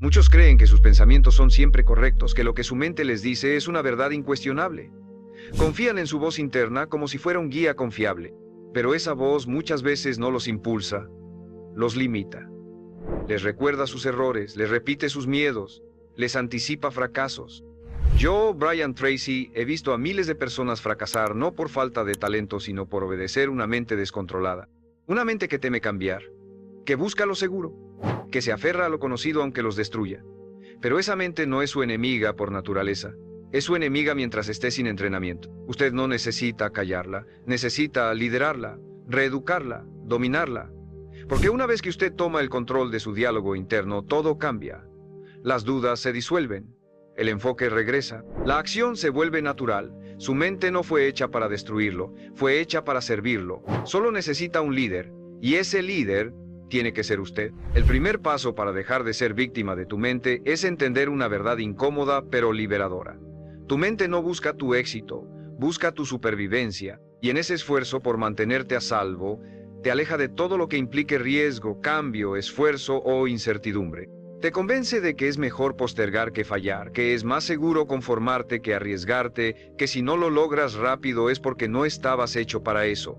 Muchos creen que sus pensamientos son siempre correctos, que lo que su mente les dice es una verdad incuestionable. Confían en su voz interna como si fuera un guía confiable, pero esa voz muchas veces no los impulsa, los limita. Les recuerda sus errores, les repite sus miedos, les anticipa fracasos. Yo, Brian Tracy, he visto a miles de personas fracasar no por falta de talento, sino por obedecer una mente descontrolada. Una mente que teme cambiar, que busca lo seguro, que se aferra a lo conocido aunque los destruya. Pero esa mente no es su enemiga por naturaleza. Es su enemiga mientras esté sin entrenamiento. Usted no necesita callarla, necesita liderarla, reeducarla, dominarla. Porque una vez que usted toma el control de su diálogo interno, todo cambia. Las dudas se disuelven, el enfoque regresa, la acción se vuelve natural. Su mente no fue hecha para destruirlo, fue hecha para servirlo. Solo necesita un líder, y ese líder tiene que ser usted. El primer paso para dejar de ser víctima de tu mente es entender una verdad incómoda pero liberadora. Tu mente no busca tu éxito, busca tu supervivencia, y en ese esfuerzo por mantenerte a salvo, te aleja de todo lo que implique riesgo, cambio, esfuerzo o incertidumbre. Te convence de que es mejor postergar que fallar, que es más seguro conformarte que arriesgarte, que si no lo logras rápido es porque no estabas hecho para eso.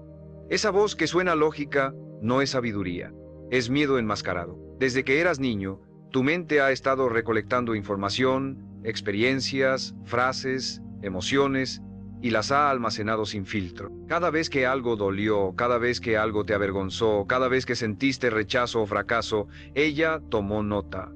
Esa voz que suena lógica no es sabiduría, es miedo enmascarado. Desde que eras niño, tu mente ha estado recolectando información, experiencias, frases, emociones, y las ha almacenado sin filtro. Cada vez que algo dolió, cada vez que algo te avergonzó, cada vez que sentiste rechazo o fracaso, ella tomó nota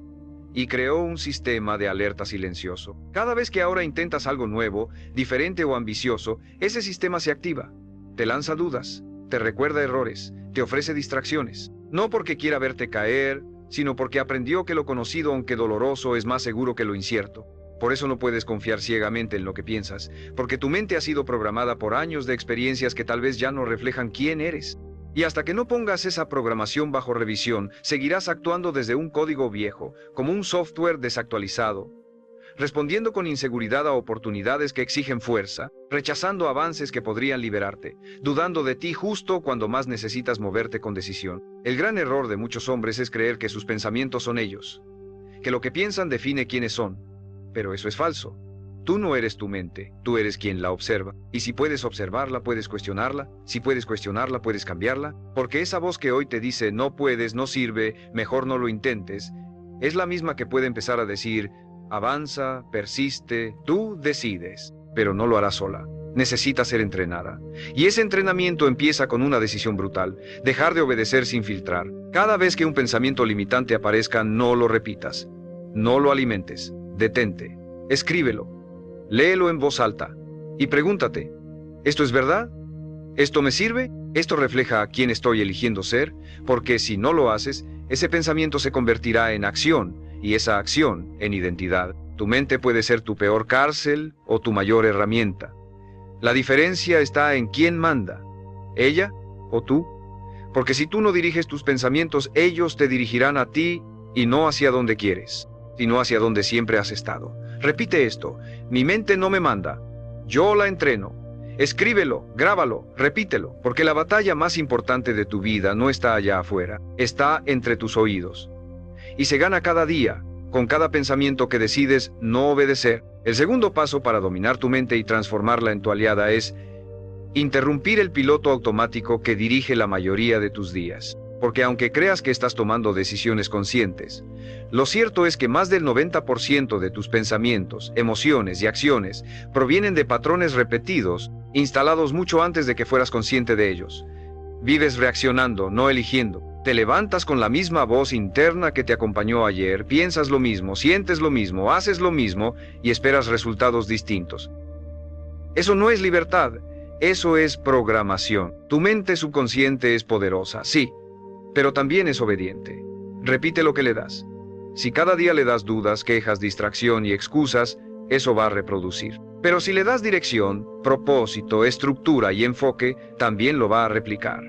y creó un sistema de alerta silencioso. Cada vez que ahora intentas algo nuevo, diferente o ambicioso, ese sistema se activa. Te lanza dudas, te recuerda errores, te ofrece distracciones. No porque quiera verte caer, sino porque aprendió que lo conocido, aunque doloroso, es más seguro que lo incierto. Por eso no puedes confiar ciegamente en lo que piensas, porque tu mente ha sido programada por años de experiencias que tal vez ya no reflejan quién eres. Y hasta que no pongas esa programación bajo revisión, seguirás actuando desde un código viejo, como un software desactualizado, respondiendo con inseguridad a oportunidades que exigen fuerza, rechazando avances que podrían liberarte, dudando de ti justo cuando más necesitas moverte con decisión. El gran error de muchos hombres es creer que sus pensamientos son ellos, que lo que piensan define quiénes son. Pero eso es falso. Tú no eres tu mente, tú eres quien la observa. Y si puedes observarla, puedes cuestionarla. Si puedes cuestionarla, puedes cambiarla. Porque esa voz que hoy te dice no puedes, no sirve, mejor no lo intentes, es la misma que puede empezar a decir avanza, persiste, tú decides. Pero no lo harás sola. Necesita ser entrenada. Y ese entrenamiento empieza con una decisión brutal: dejar de obedecer sin filtrar. Cada vez que un pensamiento limitante aparezca, no lo repitas. No lo alimentes. Detente, escríbelo, léelo en voz alta y pregúntate, ¿esto es verdad? ¿Esto me sirve? ¿Esto refleja a quién estoy eligiendo ser? Porque si no lo haces, ese pensamiento se convertirá en acción y esa acción en identidad. Tu mente puede ser tu peor cárcel o tu mayor herramienta. La diferencia está en quién manda, ella o tú. Porque si tú no diriges tus pensamientos, ellos te dirigirán a ti y no hacia donde quieres, sino hacia donde siempre has estado. Repite esto: mi mente no me manda, yo la entreno. Escríbelo, grábalo, repítelo, porque la batalla más importante de tu vida no está allá afuera, está entre tus oídos. Y se gana cada día, con cada pensamiento que decides no obedecer. El segundo paso para dominar tu mente y transformarla en tu aliada es interrumpir el piloto automático que dirige la mayoría de tus días. Porque aunque creas que estás tomando decisiones conscientes, lo cierto es que más del 90% de tus pensamientos, emociones y acciones provienen de patrones repetidos, instalados mucho antes de que fueras consciente de ellos. Vives reaccionando, no eligiendo. Te levantas con la misma voz interna que te acompañó ayer, piensas lo mismo, sientes lo mismo, haces lo mismo y esperas resultados distintos. Eso no es libertad, eso es programación. Tu mente subconsciente es poderosa, sí, pero también es obediente. Repite lo que le das. Si cada día le das dudas, quejas, distracción y excusas, eso va a reproducir. Pero si le das dirección, propósito, estructura y enfoque, también lo va a replicar.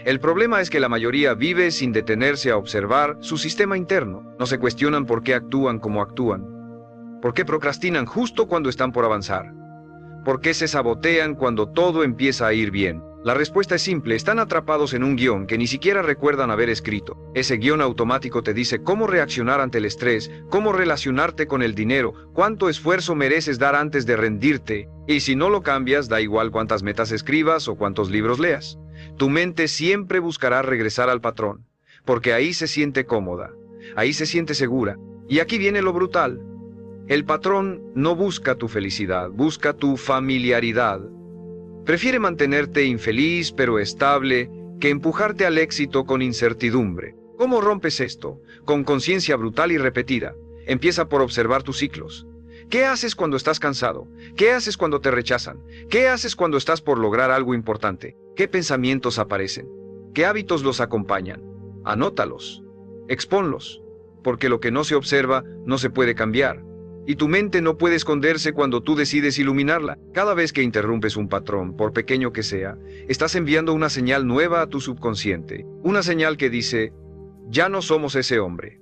El problema es que la mayoría vive sin detenerse a observar su sistema interno. No se cuestionan por qué actúan como actúan. ¿Por qué procrastinan justo cuando están por avanzar? ¿Por qué se sabotean cuando todo empieza a ir bien? La respuesta es simple, están atrapados en un guión que ni siquiera recuerdan haber escrito. Ese guión automático te dice cómo reaccionar ante el estrés, cómo relacionarte con el dinero, cuánto esfuerzo mereces dar antes de rendirte, y si no lo cambias, da igual cuántas metas escribas o cuántos libros leas. Tu mente siempre buscará regresar al patrón, porque ahí se siente cómoda, ahí se siente segura. Y aquí viene lo brutal. El patrón no busca tu felicidad, busca tu familiaridad. Prefiere mantenerte infeliz pero estable que empujarte al éxito con incertidumbre. ¿Cómo rompes esto? Con conciencia brutal y repetida. Empieza por observar tus ciclos. ¿Qué haces cuando estás cansado? ¿Qué haces cuando te rechazan? ¿Qué haces cuando estás por lograr algo importante? ¿Qué pensamientos aparecen? ¿Qué hábitos los acompañan? Anótalos. Expónlos. Porque lo que no se observa no se puede cambiar. Y tu mente no puede esconderse cuando tú decides iluminarla. Cada vez que interrumpes un patrón, por pequeño que sea, estás enviando una señal nueva a tu subconsciente. Una señal que dice, ya no somos ese hombre.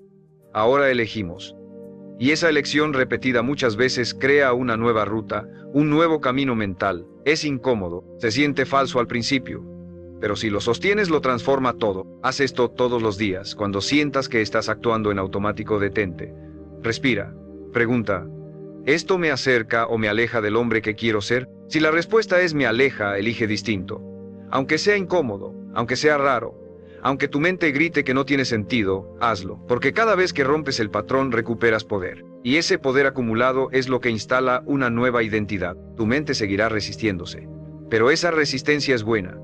Ahora elegimos. Y esa elección repetida muchas veces crea una nueva ruta, un nuevo camino mental. Es incómodo, se siente falso al principio. Pero si lo sostienes lo transforma todo. Haz esto todos los días. Cuando sientas que estás actuando en automático, detente. Respira. Pregunta, ¿esto me acerca o me aleja del hombre que quiero ser? Si la respuesta es me aleja, elige distinto. Aunque sea incómodo, aunque sea raro, aunque tu mente grite que no tiene sentido, hazlo. Porque cada vez que rompes el patrón recuperas poder. Y ese poder acumulado es lo que instala una nueva identidad. Tu mente seguirá resistiéndose. Pero esa resistencia es buena.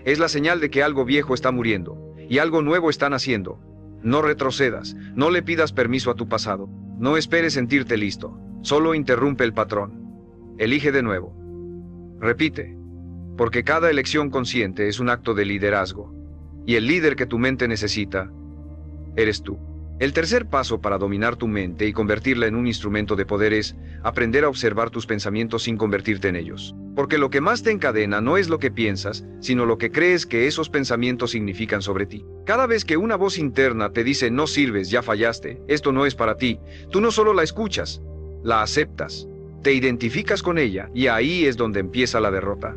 Es la señal de que algo viejo está muriendo. Y algo nuevo está naciendo. No retrocedas, no le pidas permiso a tu pasado. No esperes sentirte listo, solo interrumpe el patrón. Elige de nuevo. Repite, porque cada elección consciente es un acto de liderazgo, y el líder que tu mente necesita, eres tú. El tercer paso para dominar tu mente y convertirla en un instrumento de poder es aprender a observar tus pensamientos sin convertirte en ellos. Porque lo que más te encadena no es lo que piensas, sino lo que crees que esos pensamientos significan sobre ti. Cada vez que una voz interna te dice no sirves, ya fallaste, esto no es para ti, tú no solo la escuchas, la aceptas, te identificas con ella y ahí es donde empieza la derrota.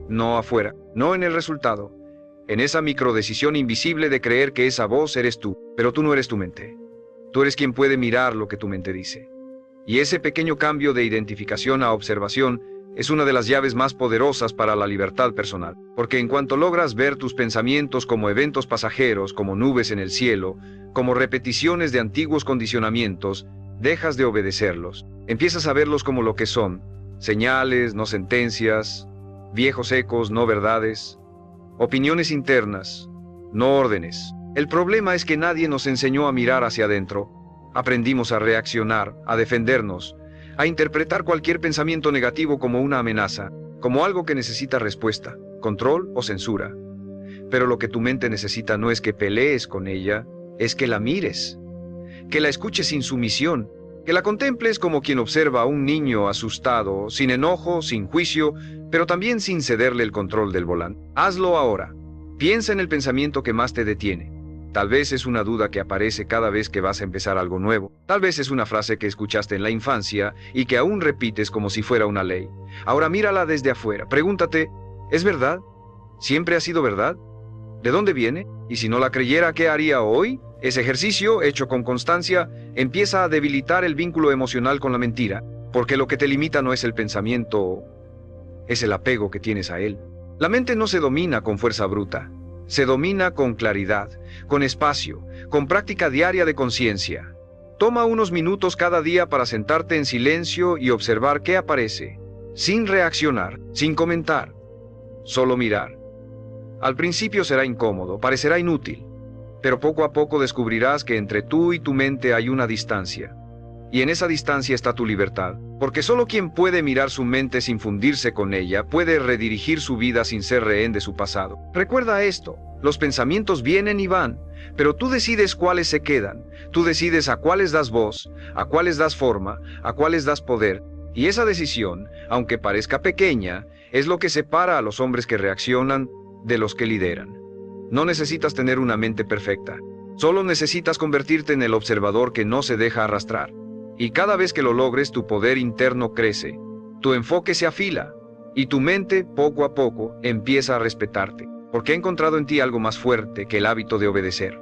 No afuera, no en el resultado. En esa microdecisión invisible de creer que esa voz eres tú, pero tú no eres tu mente. Tú eres quien puede mirar lo que tu mente dice. Y ese pequeño cambio de identificación a observación es una de las llaves más poderosas para la libertad personal. Porque en cuanto logras ver tus pensamientos como eventos pasajeros, como nubes en el cielo, como repeticiones de antiguos condicionamientos, dejas de obedecerlos. Empiezas a verlos como lo que son, señales, no sentencias, viejos ecos, no verdades. Opiniones internas, no órdenes. El problema es que nadie nos enseñó a mirar hacia adentro. Aprendimos a reaccionar, a defendernos, a interpretar cualquier pensamiento negativo como una amenaza, como algo que necesita respuesta, control o censura. Pero lo que tu mente necesita no es que pelees con ella, es que la mires, que la escuches sin sumisión, que la contemples como quien observa a un niño asustado, sin enojo, sin juicio, pero también sin cederle el control del volante. Hazlo ahora. Piensa en el pensamiento que más te detiene. Tal vez es una duda que aparece cada vez que vas a empezar algo nuevo. Tal vez es una frase que escuchaste en la infancia y que aún repites como si fuera una ley. Ahora mírala desde afuera. Pregúntate, ¿es verdad? ¿Siempre ha sido verdad? ¿De dónde viene? Y si no la creyera, ¿qué haría hoy? Ese ejercicio, hecho con constancia, empieza a debilitar el vínculo emocional con la mentira, porque lo que te limita no es el pensamiento, es el apego que tienes a él. La mente no se domina con fuerza bruta, se domina con claridad, con espacio, con práctica diaria de conciencia. Toma unos minutos cada día para sentarte en silencio y observar qué aparece, sin reaccionar, sin comentar, solo mirar. Al principio será incómodo, parecerá inútil, pero poco a poco descubrirás que entre tú y tu mente hay una distancia. Y en esa distancia está tu libertad, porque solo quien puede mirar su mente sin fundirse con ella puede redirigir su vida sin ser rehén de su pasado. Recuerda esto, los pensamientos vienen y van, pero tú decides cuáles se quedan, tú decides a cuáles das voz, a cuáles das forma, a cuáles das poder, y esa decisión, aunque parezca pequeña, es lo que separa a los hombres que reaccionan de los que lideran. No necesitas tener una mente perfecta, solo necesitas convertirte en el observador que no se deja arrastrar. Y cada vez que lo logres, tu poder interno crece, tu enfoque se afila, Y tu mente, poco a poco, empieza a respetarte, porque ha encontrado en ti algo más fuerte que el hábito de obedecer,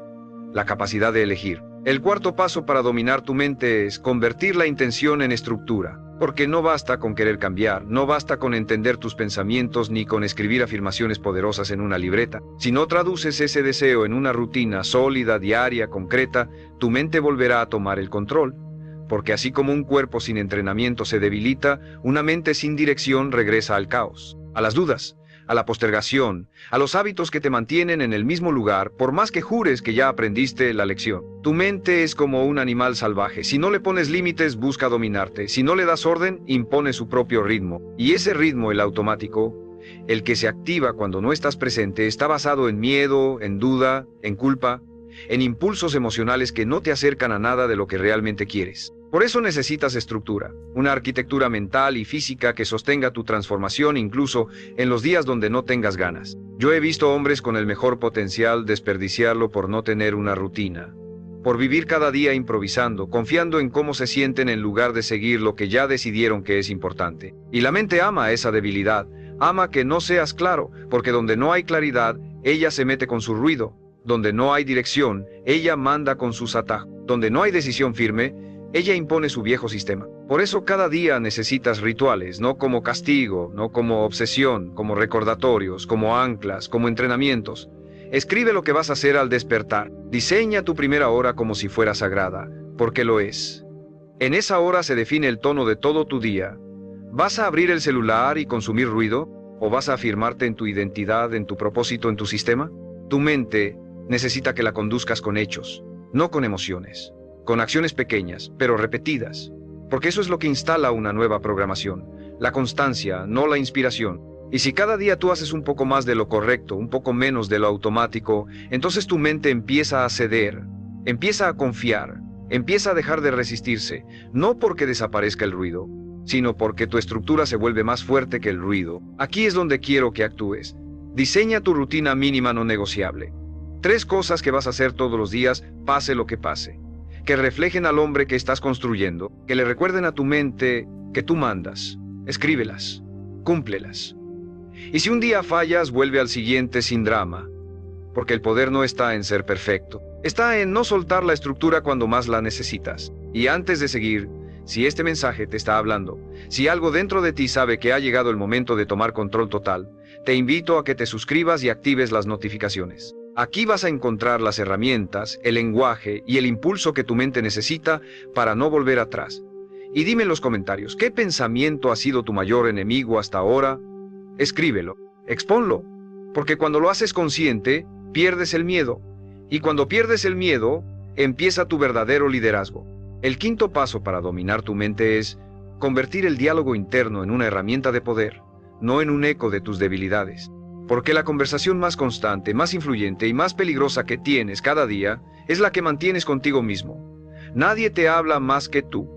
la capacidad de elegir. El cuarto paso para dominar tu mente es convertir la intención en estructura, porque no basta con querer cambiar, no basta con entender tus pensamientos ni con escribir afirmaciones poderosas en una libreta. Si no traduces ese deseo en una rutina sólida, diaria, concreta, tu mente volverá a tomar el control. Porque así como un cuerpo sin entrenamiento se debilita, una mente sin dirección regresa al caos, a las dudas, a la postergación, a los hábitos que te mantienen en el mismo lugar, por más que jures que ya aprendiste la lección. Tu mente es como un animal salvaje. Si no le pones límites, busca dominarte. Si no le das orden, impone su propio ritmo. Y ese ritmo, el automático, el que se activa cuando no estás presente, está basado en miedo, en duda, en culpa, en impulsos emocionales que no te acercan a nada de lo que realmente quieres. Por eso necesitas estructura, una arquitectura mental y física que sostenga tu transformación incluso en los días donde no tengas ganas. Yo he visto hombres con el mejor potencial desperdiciarlo por no tener una rutina, por vivir cada día improvisando, confiando en cómo se sienten en lugar de seguir lo que ya decidieron que es importante. Y la mente ama esa debilidad, ama que no seas claro, porque donde no hay claridad, ella se mete con su ruido. Donde no hay dirección, ella manda con sus atajos. Donde no hay decisión firme, ella impone su viejo sistema. Por eso cada día necesitas rituales, no como castigo, no como obsesión, como recordatorios, como anclas, como entrenamientos. Escribe lo que vas a hacer al despertar. Diseña tu primera hora como si fuera sagrada, porque lo es. En esa hora se define el tono de todo tu día. ¿Vas a abrir el celular y consumir ruido? ¿O vas a afirmarte en tu identidad, en tu propósito, en tu sistema? Tu mente necesita que la conduzcas con hechos, no con emociones. Con acciones pequeñas, pero repetidas, porque eso es lo que instala una nueva programación, la constancia, no la inspiración. Y si cada día tú haces un poco más de lo correcto, un poco menos de lo automático, entonces tu mente empieza a ceder, empieza a confiar, empieza a dejar de resistirse, no porque desaparezca el ruido, sino porque tu estructura se vuelve más fuerte que el ruido. Aquí es donde quiero que actúes. Diseña tu rutina mínima no negociable. 3 cosas que vas a hacer todos los días, pase lo que pase. Que reflejen al hombre que estás construyendo, que le recuerden a tu mente que tú mandas. Escríbelas, cúmplelas. Y si un día fallas, vuelve al siguiente sin drama, porque el poder no está en ser perfecto, está en no soltar la estructura cuando más la necesitas. Y antes de seguir, si este mensaje te está hablando, si algo dentro de ti sabe que ha llegado el momento de tomar control total, te invito a que te suscribas y actives las notificaciones. Aquí vas a encontrar las herramientas, el lenguaje y el impulso que tu mente necesita para no volver atrás. Y dime en los comentarios, ¿qué pensamiento ha sido tu mayor enemigo hasta ahora? Escríbelo, expónlo, porque cuando lo haces consciente, pierdes el miedo. Y cuando pierdes el miedo, empieza tu verdadero liderazgo. El quinto paso para dominar tu mente es convertir el diálogo interno en una herramienta de poder, no en un eco de tus debilidades. Porque la conversación más constante, más influyente y más peligrosa que tienes cada día es la que mantienes contigo mismo. Nadie te habla más que tú.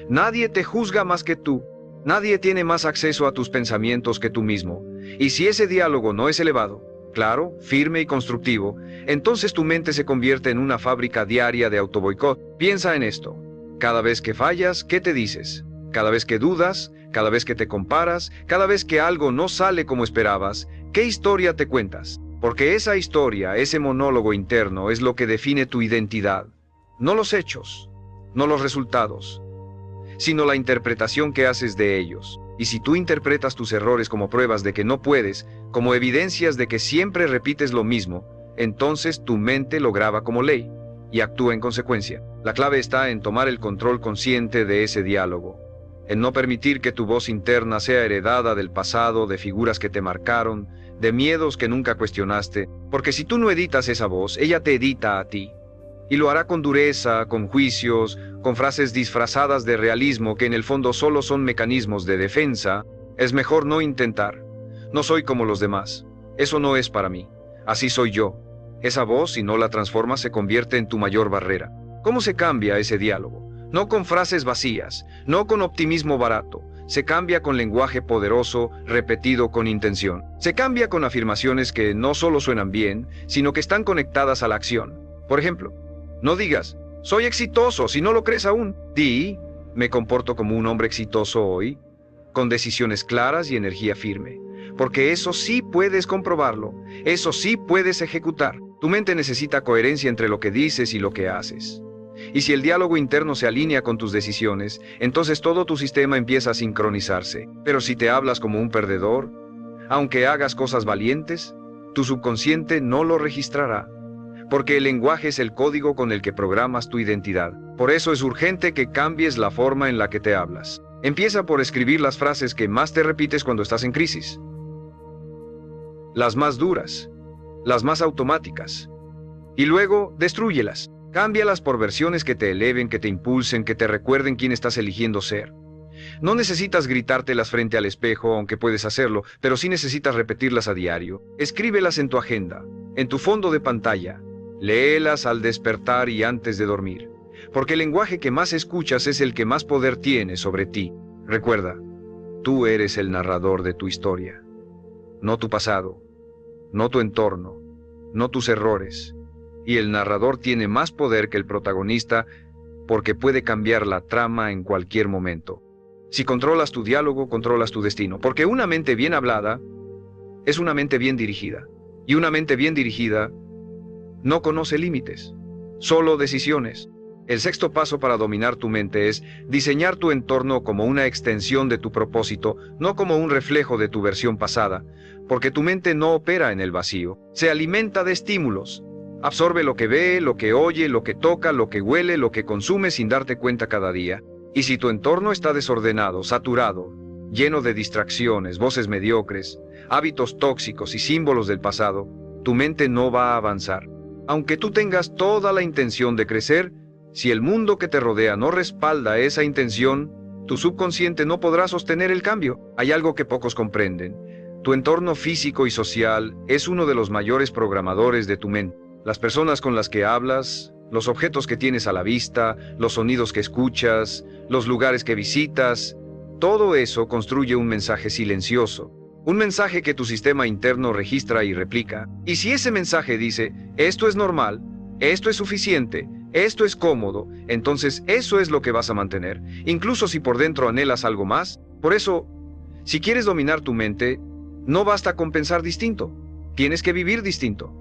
Nadie te juzga más que tú. Nadie tiene más acceso a tus pensamientos que tú mismo. Y si ese diálogo no es elevado, claro, firme y constructivo, entonces tu mente se convierte en una fábrica diaria de autoboicot. Piensa en esto. Cada vez que fallas, ¿qué te dices? Cada vez que dudas, cada vez que te comparas, cada vez que algo no sale como esperabas, ¿qué historia te cuentas? Porque esa historia, ese monólogo interno es lo que define tu identidad. No los hechos, no los resultados, sino la interpretación que haces de ellos. Y si tú interpretas tus errores como pruebas de que no puedes, como evidencias de que siempre repites lo mismo, entonces tu mente lo graba como ley y actúa en consecuencia. La clave está en tomar el control consciente de ese diálogo, en no permitir que tu voz interna sea heredada del pasado, de figuras que te marcaron, de miedos que nunca cuestionaste, porque si tú no editas esa voz, ella te edita a ti. Y lo hará con dureza, con juicios, con frases disfrazadas de realismo que en el fondo solo son mecanismos de defensa. Es mejor no intentar. No soy como los demás. Eso no es para mí. Así soy yo. Esa voz, si no la transformas, se convierte en tu mayor barrera. ¿Cómo se cambia ese diálogo? No con frases vacías, no con optimismo barato. Se cambia con lenguaje poderoso, repetido con intención. Se cambia con afirmaciones que no solo suenan bien, sino que están conectadas a la acción. Por ejemplo, no digas, soy exitoso, si no lo crees aún. Di, me comporto como un hombre exitoso hoy. con decisiones claras y energía firme. Porque eso sí puedes comprobarlo, eso sí puedes ejecutar. Tu mente necesita coherencia entre lo que dices y lo que haces. Y si el diálogo interno se alinea con tus decisiones, entonces todo tu sistema empieza a sincronizarse. Pero si te hablas como un perdedor, aunque hagas cosas valientes, tu subconsciente no lo registrará. Porque el lenguaje es el código con el que programas tu identidad. Por eso es urgente que cambies la forma en la que te hablas. Empieza por escribir las frases que más te repites cuando estás en crisis. Las más duras, las más automáticas. Y luego, destrúyelas. Cámbialas por versiones que te eleven, que te impulsen, que te recuerden quién estás eligiendo ser. No necesitas gritártelas frente al espejo, aunque puedes hacerlo, pero sí necesitas repetirlas a diario. Escríbelas en tu agenda, en tu fondo de pantalla. Léelas al despertar y antes de dormir. Porque el lenguaje que más escuchas es el que más poder tiene sobre ti. Recuerda, tú eres el narrador de tu historia. No tu pasado, no tu entorno, no tus errores. Y el narrador tiene más poder que el protagonista porque puede cambiar la trama en cualquier momento. Si controlas tu diálogo, controlas tu destino. Porque una mente bien hablada es una mente bien dirigida. Y una mente bien dirigida no conoce límites, solo decisiones. El sexto paso para dominar tu mente es diseñar tu entorno como una extensión de tu propósito, no como un reflejo de tu versión pasada, porque tu mente no opera en el vacío, se alimenta de estímulos. Absorbe lo que ve, lo que oye, lo que toca, lo que huele, lo que consume sin darte cuenta cada día. Y si tu entorno está desordenado, saturado, lleno de distracciones, voces mediocres, hábitos tóxicos y símbolos del pasado, tu mente no va a avanzar. Aunque tú tengas toda la intención de crecer, si el mundo que te rodea no respalda esa intención, tu subconsciente no podrá sostener el cambio. Hay algo que pocos comprenden. Tu entorno físico y social es uno de los mayores programadores de tu mente. Las personas con las que hablas, los objetos que tienes a la vista, los sonidos que escuchas, los lugares que visitas, todo eso construye un mensaje silencioso. Un mensaje que tu sistema interno registra y replica. Y si ese mensaje dice, esto es normal, esto es suficiente, esto es cómodo, entonces eso es lo que vas a mantener, incluso si por dentro anhelas algo más. Por eso, si quieres dominar tu mente, no basta con pensar distinto, tienes que vivir distinto.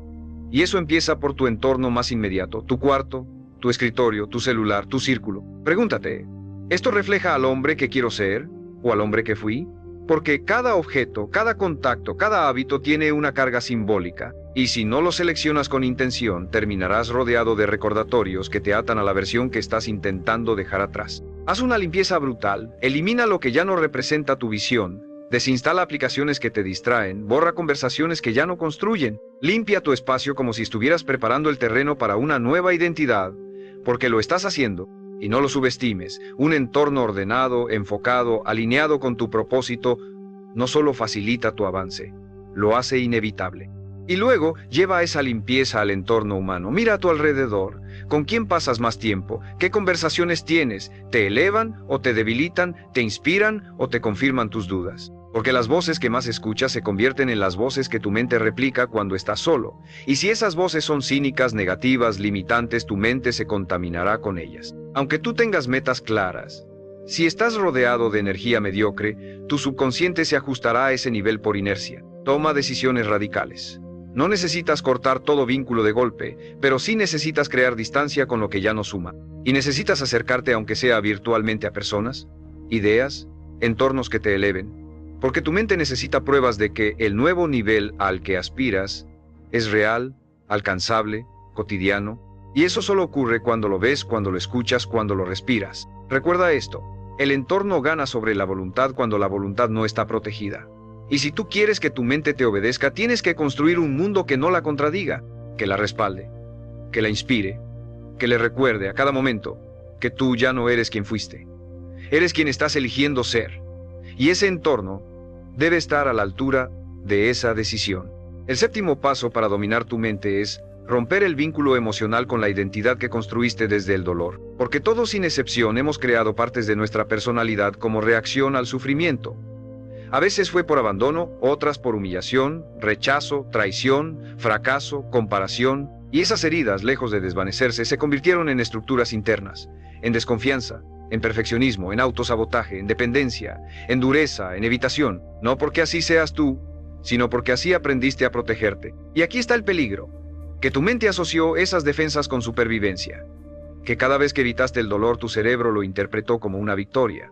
Y eso empieza por tu entorno más inmediato, tu cuarto, tu escritorio, tu celular, tu círculo. Pregúntate, ¿esto refleja al hombre que quiero ser o al hombre que fui? Porque cada objeto, cada contacto, cada hábito tiene una carga simbólica. Y si no lo seleccionas con intención, terminarás rodeado de recordatorios que te atan a la versión que estás intentando dejar atrás. Haz una limpieza brutal, elimina lo que ya no representa tu visión, desinstala aplicaciones que te distraen, borra conversaciones que ya no construyen, limpia tu espacio como si estuvieras preparando el terreno para una nueva identidad, porque lo estás haciendo. Y no lo subestimes, un entorno ordenado, enfocado, alineado con tu propósito, no solo facilita tu avance, lo hace inevitable. Y luego, lleva esa limpieza al entorno humano. Mira a tu alrededor. ¿Con quién pasas más tiempo? ¿Qué conversaciones tienes? ¿Te elevan o te debilitan? ¿Te inspiran o te confirman tus dudas? Porque las voces que más escuchas se convierten en las voces que tu mente replica cuando estás solo. Y si esas voces son cínicas, negativas, limitantes, tu mente se contaminará con ellas. Aunque tú tengas metas claras, si estás rodeado de energía mediocre, tu subconsciente se ajustará a ese nivel por inercia. Toma decisiones radicales. No necesitas cortar todo vínculo de golpe, pero sí necesitas crear distancia con lo que ya no suma. Y necesitas acercarte aunque sea virtualmente a personas, ideas, entornos que te eleven. Porque tu mente necesita pruebas de que el nuevo nivel al que aspiras es real, alcanzable, cotidiano. Y eso solo ocurre cuando lo ves, cuando lo escuchas, cuando lo respiras. Recuerda esto, el entorno gana sobre la voluntad cuando la voluntad no está protegida. Y si tú quieres que tu mente te obedezca, tienes que construir un mundo que no la contradiga, que la respalde, que la inspire, que le recuerde a cada momento que tú ya no eres quien fuiste. Eres quien estás eligiendo ser. Y ese entorno debe estar a la altura de esa decisión. El séptimo paso para dominar tu mente es romper el vínculo emocional con la identidad que construiste desde el dolor. Porque todos sin excepción hemos creado partes de nuestra personalidad como reacción al sufrimiento. A veces fue por abandono, otras por humillación, rechazo, traición, fracaso, comparación, y esas heridas, lejos de desvanecerse, se convirtieron en estructuras internas, en desconfianza, en perfeccionismo, en autosabotaje, en dependencia, en dureza, en evitación, no porque así seas tú, sino porque así aprendiste a protegerte. Y aquí está el peligro, que tu mente asoció esas defensas con supervivencia, que cada vez que evitaste el dolor tu cerebro lo interpretó como una victoria,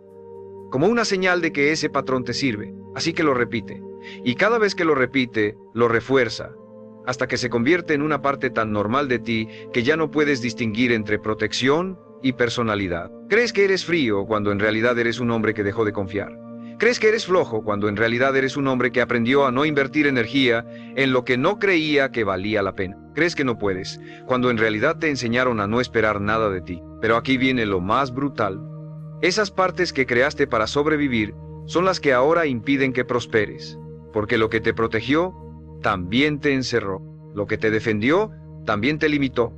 como una señal de que ese patrón te sirve, así que lo repite, y cada vez que lo repite, lo refuerza, hasta que se convierte en una parte tan normal de ti que ya no puedes distinguir entre protección y personalidad. Crees que eres frío cuando en realidad eres un hombre que dejó de confiar. Crees que eres flojo cuando en realidad eres un hombre que aprendió a no invertir energía en lo que no creía que valía la pena. Crees que no puedes cuando en realidad te enseñaron a no esperar nada de ti. Pero aquí viene lo más brutal. Esas partes que creaste para sobrevivir son las que ahora impiden que prosperes, porque lo que te protegió también te encerró. Lo que te defendió también te limitó.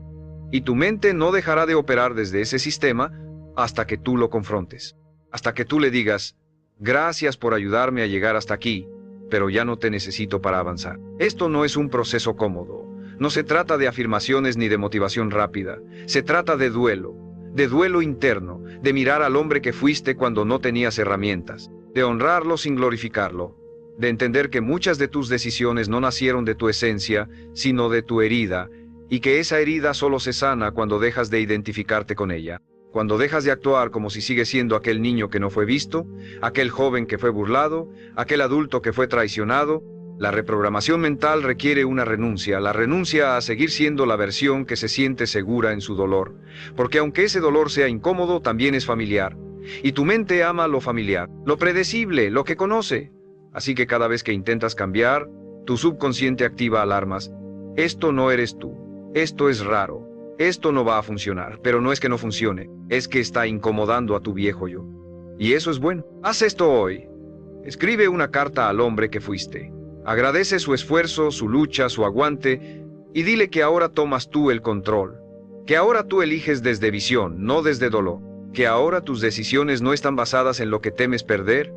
Y tu mente no dejará de operar desde ese sistema hasta que tú lo confrontes. Hasta que tú le digas, gracias por ayudarme a llegar hasta aquí, pero ya no te necesito para avanzar. Esto no es un proceso cómodo. No se trata de afirmaciones ni de motivación rápida. Se trata de duelo interno, de mirar al hombre que fuiste cuando no tenías herramientas, de honrarlo sin glorificarlo, de entender que muchas de tus decisiones no nacieron de tu esencia, sino de tu herida, y que esa herida solo se sana cuando dejas de identificarte con ella, cuando dejas de actuar como si sigues siendo aquel niño que no fue visto, aquel joven que fue burlado, aquel adulto que fue traicionado. La reprogramación mental requiere una renuncia, la renuncia a seguir siendo la versión que se siente segura en su dolor, porque aunque ese dolor sea incómodo, también es familiar, y tu mente ama lo familiar, lo predecible, lo que conoce. Así que cada vez que intentas cambiar, tu subconsciente activa alarmas. Esto no eres tú, esto es raro, esto no va a funcionar, pero no es que no funcione, es que está incomodando a tu viejo yo. Y eso es bueno. Haz esto hoy. Escribe una carta al hombre que fuiste. Agradece su esfuerzo, su lucha, su aguante, y dile que ahora tomas tú el control, que ahora tú eliges desde visión, no desde dolor, que ahora tus decisiones no están basadas en lo que temes perder,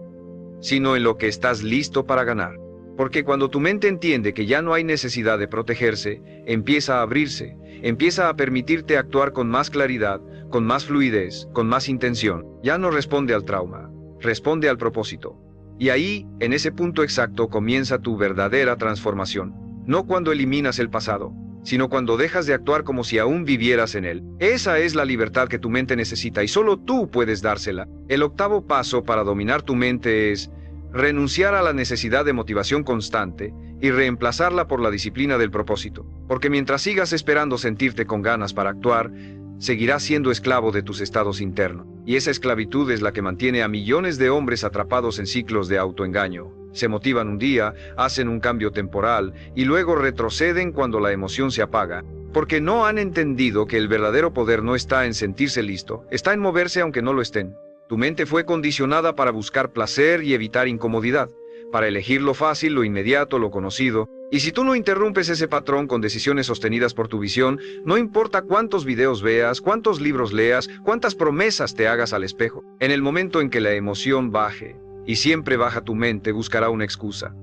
sino en lo que estás listo para ganar. Porque cuando tu mente entiende que ya no hay necesidad de protegerse, empieza a abrirse, empieza a permitirte actuar con más claridad, con más fluidez, con más intención. Ya no responde al trauma, responde al propósito. Y ahí, en ese punto exacto, comienza tu verdadera transformación. No cuando eliminas el pasado, sino cuando dejas de actuar como si aún vivieras en él. Esa es la libertad que tu mente necesita y solo tú puedes dársela. El octavo paso para dominar tu mente es renunciar a la necesidad de motivación constante y reemplazarla por la disciplina del propósito. Porque mientras sigas esperando sentirte con ganas para actuar, seguirás siendo esclavo de tus estados internos. Y esa esclavitud es la que mantiene a millones de hombres atrapados en ciclos de autoengaño. Se motivan un día, hacen un cambio temporal y luego retroceden cuando la emoción se apaga, porque no han entendido que el verdadero poder no está en sentirse listo, está en moverse aunque no lo estén. Tu mente fue condicionada para buscar placer y evitar incomodidad, para elegir lo fácil, lo inmediato, lo conocido. Y si tú no interrumpes ese patrón con decisiones sostenidas por tu visión, no importa cuántos videos veas, cuántos libros leas, cuántas promesas te hagas al espejo, en el momento en que la emoción baje, y siempre baja tu mente, buscará una excusa.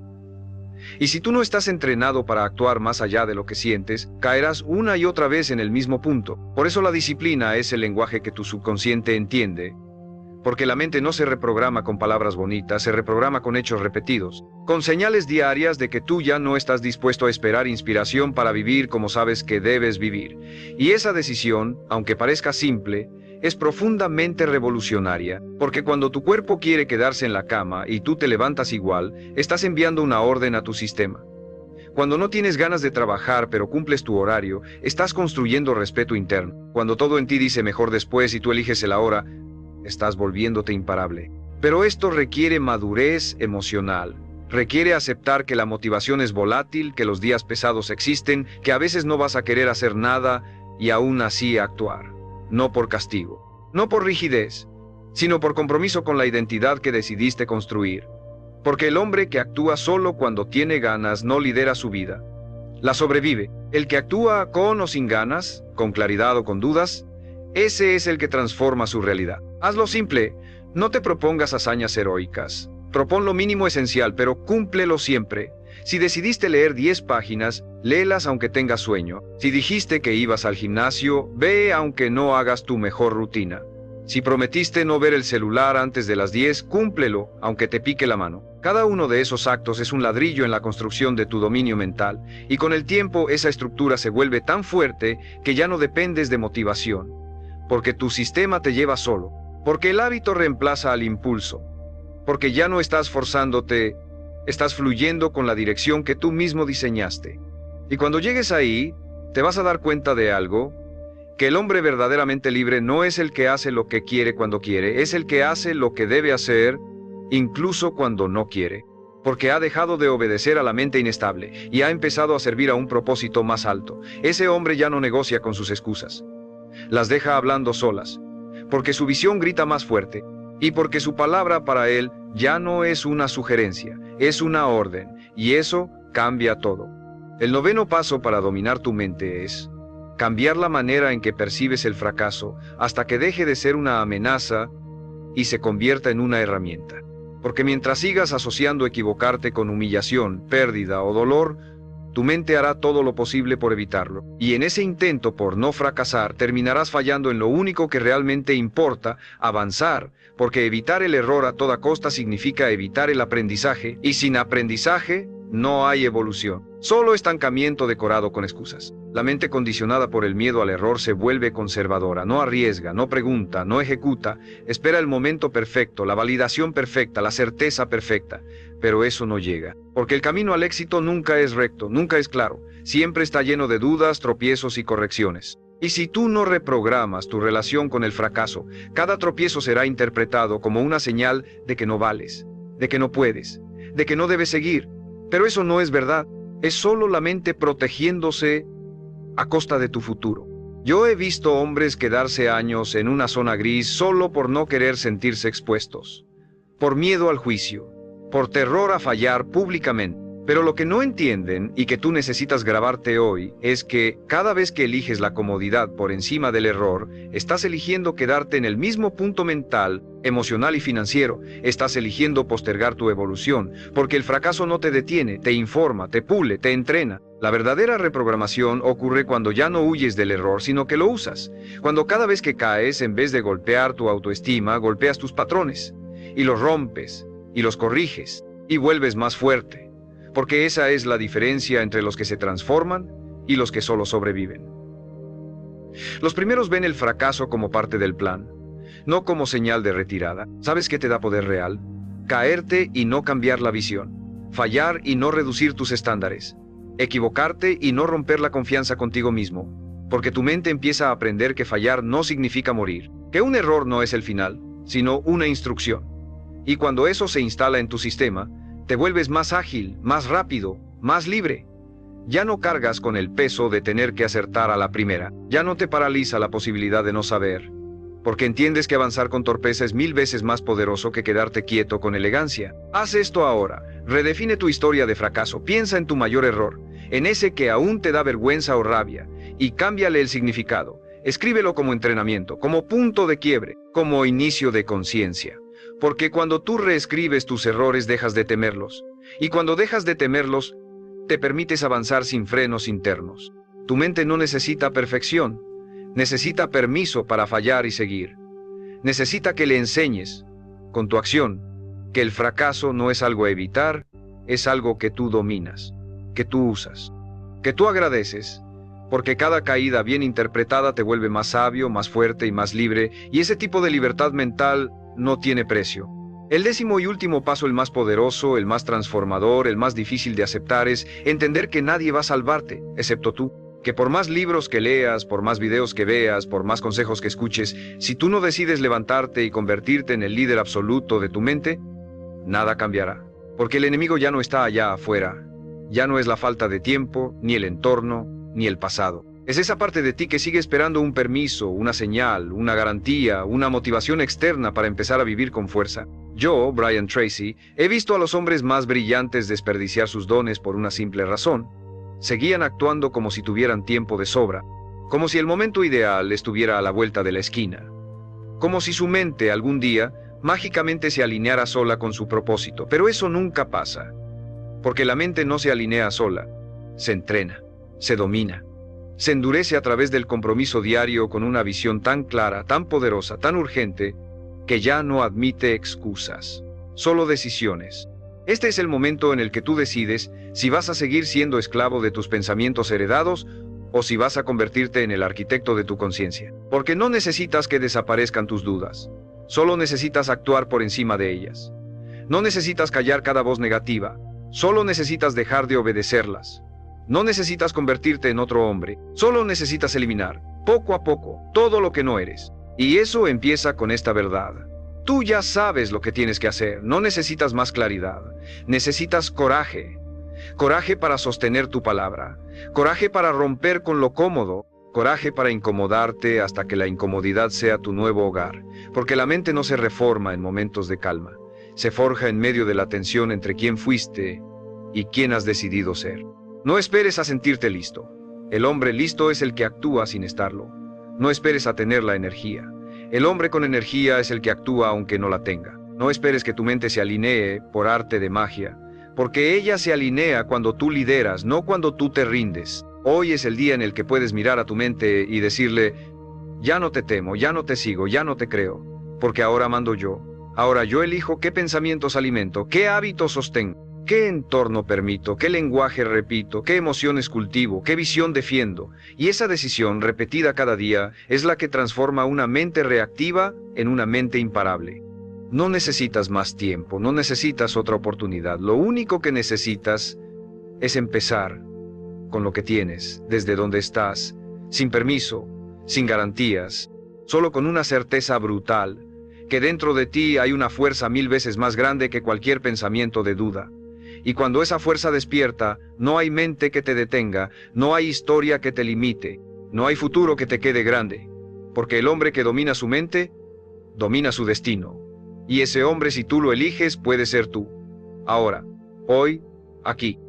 Y si tú no estás entrenado para actuar más allá de lo que sientes, caerás una y otra vez en el mismo punto. Por eso la disciplina es el lenguaje que tu subconsciente entiende, porque la mente no se reprograma con palabras bonitas, se reprograma con hechos repetidos, con señales diarias de que tú ya no estás dispuesto a esperar inspiración para vivir como sabes que debes vivir. Y esa decisión, aunque parezca simple, es profundamente revolucionaria, porque cuando tu cuerpo quiere quedarse en la cama y tú te levantas igual, estás enviando una orden a tu sistema. Cuando no tienes ganas de trabajar pero cumples tu horario, estás construyendo respeto interno. Cuando todo en ti dice mejor después y tú eliges el ahora, estás volviéndote imparable. Pero esto requiere madurez emocional. Requiere aceptar que la motivación es volátil, que los días pesados existen, que a veces no vas a querer hacer nada y aún así actuar. No por castigo, no por rigidez, sino por compromiso con la identidad que decidiste construir. Porque el hombre que actúa solo cuando tiene ganas no lidera su vida. La sobrevive. El que actúa con o sin ganas, con claridad o con dudas, ese es el que transforma su realidad. Hazlo simple, no te propongas hazañas heroicas. Propón lo mínimo esencial, pero cúmplelo siempre. Si decidiste leer 10 páginas, léelas aunque tengas sueño. Si dijiste que ibas al gimnasio, ve aunque no hagas tu mejor rutina. Si prometiste no ver el celular antes de las 10, cúmplelo, aunque te pique la mano. Cada uno de esos actos es un ladrillo en la construcción de tu dominio mental, y con el tiempo esa estructura se vuelve tan fuerte que ya no dependes de motivación, porque tu sistema te lleva solo, porque el hábito reemplaza al impulso, porque ya no estás forzándote, estás fluyendo con la dirección que tú mismo diseñaste. Y cuando llegues ahí, te vas a dar cuenta de algo, que el hombre verdaderamente libre no es el que hace lo que quiere cuando quiere, es el que hace lo que debe hacer, incluso cuando no quiere, porque ha dejado de obedecer a la mente inestable y ha empezado a servir a un propósito más alto. Ese hombre ya no negocia con sus excusas, las deja hablando solas, porque su visión grita más fuerte, y porque su palabra para él ya no es una sugerencia, es una orden, y eso cambia todo. El noveno paso para dominar tu mente es cambiar la manera en que percibes el fracaso hasta que deje de ser una amenaza y se convierta en una herramienta. Porque mientras sigas asociando equivocarte con humillación, pérdida o dolor, tu mente hará todo lo posible por evitarlo. Y en ese intento por no fracasar, terminarás fallando en lo único que realmente importa, avanzar, porque evitar el error a toda costa significa evitar el aprendizaje, y sin aprendizaje no hay evolución. Solo estancamiento decorado con excusas. La mente condicionada por el miedo al error se vuelve conservadora, no arriesga, no pregunta, no ejecuta, espera el momento perfecto, la validación perfecta, la certeza perfecta, pero eso no llega, porque el camino al éxito nunca es recto, nunca es claro, siempre está lleno de dudas, tropiezos y correcciones. Y si tú no reprogramas tu relación con el fracaso, cada tropiezo será interpretado como una señal de que no vales, de que no puedes, de que no debes seguir, pero eso no es verdad, es solo la mente protegiéndose a costa de tu futuro. Yo he visto hombres quedarse años en una zona gris solo por no querer sentirse expuestos, por miedo al juicio, por terror a fallar públicamente. Pero lo que no entienden y que tú necesitas grabarte hoy es que cada vez que eliges la comodidad por encima del error, estás eligiendo quedarte en el mismo punto mental, emocional y financiero. Estás eligiendo postergar tu evolución, porque el fracaso no te detiene, te informa, te pule, te entrena. La verdadera reprogramación ocurre cuando ya no huyes del error, sino que lo usas. Cuando cada vez que caes, en vez de golpear tu autoestima, golpeas tus patrones, y los rompes, y los corriges, y vuelves más fuerte. Porque esa es la diferencia entre los que se transforman y los que solo sobreviven. Los primeros ven el fracaso como parte del plan, no como señal de retirada. ¿Sabes qué te da poder real? Caerte y no cambiar la visión, fallar y no reducir tus estándares, equivocarte y no romper la confianza contigo mismo, porque tu mente empieza a aprender que fallar no significa morir, que un error no es el final, sino una instrucción. Y cuando eso se instala en tu sistema, te vuelves más ágil, más rápido, más libre. Ya no cargas con el peso de tener que acertar a la primera. Ya no te paraliza la posibilidad de no saber. Porque entiendes que avanzar con torpeza es 1000 veces más poderoso que quedarte quieto con elegancia. Haz esto ahora. Redefine tu historia de fracaso. Piensa en tu mayor error, en ese que aún te da vergüenza o rabia, y cámbiale el significado. Escríbelo como entrenamiento, como punto de quiebre, como inicio de conciencia. Porque cuando tú reescribes tus errores dejas de temerlos, y cuando dejas de temerlos, te permites avanzar sin frenos internos. Tu mente no necesita perfección, necesita permiso para fallar y seguir. Necesita que le enseñes, con tu acción, que el fracaso no es algo a evitar, es algo que tú dominas, que tú usas, que tú agradeces, porque cada caída bien interpretada te vuelve más sabio, más fuerte y más libre, y ese tipo de libertad mental no tiene precio. El 10º y último paso, el más poderoso, el más transformador, el más difícil de aceptar, es entender que nadie va a salvarte, excepto tú. Que por más libros que leas, por más videos que veas, por más consejos que escuches, si tú no decides levantarte y convertirte en el líder absoluto de tu mente, nada cambiará. Porque el enemigo ya no está allá afuera. Ya no es la falta de tiempo, ni el entorno, ni el pasado. Es esa parte de ti que sigue esperando un permiso, una señal, una garantía, una motivación externa para empezar a vivir con fuerza. Yo, Brian Tracy, he visto a los hombres más brillantes desperdiciar sus dones por una simple razón. Seguían actuando como si tuvieran tiempo de sobra, como si el momento ideal estuviera a la vuelta de la esquina, como si su mente algún día mágicamente se alineara sola con su propósito. Pero eso nunca pasa, porque la mente no se alinea sola, se entrena, se domina, se endurece a través del compromiso diario con una visión tan clara, tan poderosa, tan urgente, que ya no admite excusas, solo decisiones. Este es el momento en el que tú decides si vas a seguir siendo esclavo de tus pensamientos heredados o si vas a convertirte en el arquitecto de tu conciencia. Porque no necesitas que desaparezcan tus dudas, solo necesitas actuar por encima de ellas. No necesitas callar cada voz negativa, solo necesitas dejar de obedecerlas. No necesitas convertirte en otro hombre, solo necesitas eliminar, poco a poco, todo lo que no eres. Y eso empieza con esta verdad. Tú ya sabes lo que tienes que hacer, no necesitas más claridad, necesitas coraje. Coraje para sostener tu palabra, coraje para romper con lo cómodo, coraje para incomodarte hasta que la incomodidad sea tu nuevo hogar, porque la mente no se reforma en momentos de calma, se forja en medio de la tensión entre quién fuiste y quién has decidido ser. No esperes a sentirte listo. El hombre listo es el que actúa sin estarlo. No esperes a tener la energía. El hombre con energía es el que actúa aunque no la tenga. No esperes que tu mente se alinee por arte de magia, porque ella se alinea cuando tú lideras, no cuando tú te rindes. Hoy es el día en el que puedes mirar a tu mente y decirle: ya no te temo, ya no te sigo, ya no te creo, porque ahora mando yo. Ahora yo elijo qué pensamientos alimento, qué hábitos sostengo, qué entorno permito, qué lenguaje repito, qué emociones cultivo, qué visión defiendo. Y esa decisión, repetida cada día, es la que transforma una mente reactiva en una mente imparable. No necesitas más tiempo, no necesitas otra oportunidad. Lo único que necesitas es empezar con lo que tienes, desde donde estás, sin permiso, sin garantías, solo con una certeza brutal, que dentro de ti hay una fuerza 1000 veces más grande que cualquier pensamiento de duda. Y cuando esa fuerza despierta, no hay mente que te detenga, no hay historia que te limite, no hay futuro que te quede grande, porque el hombre que domina su mente, domina su destino. Y ese hombre, si tú lo eliges, puede ser tú. Ahora, hoy, aquí.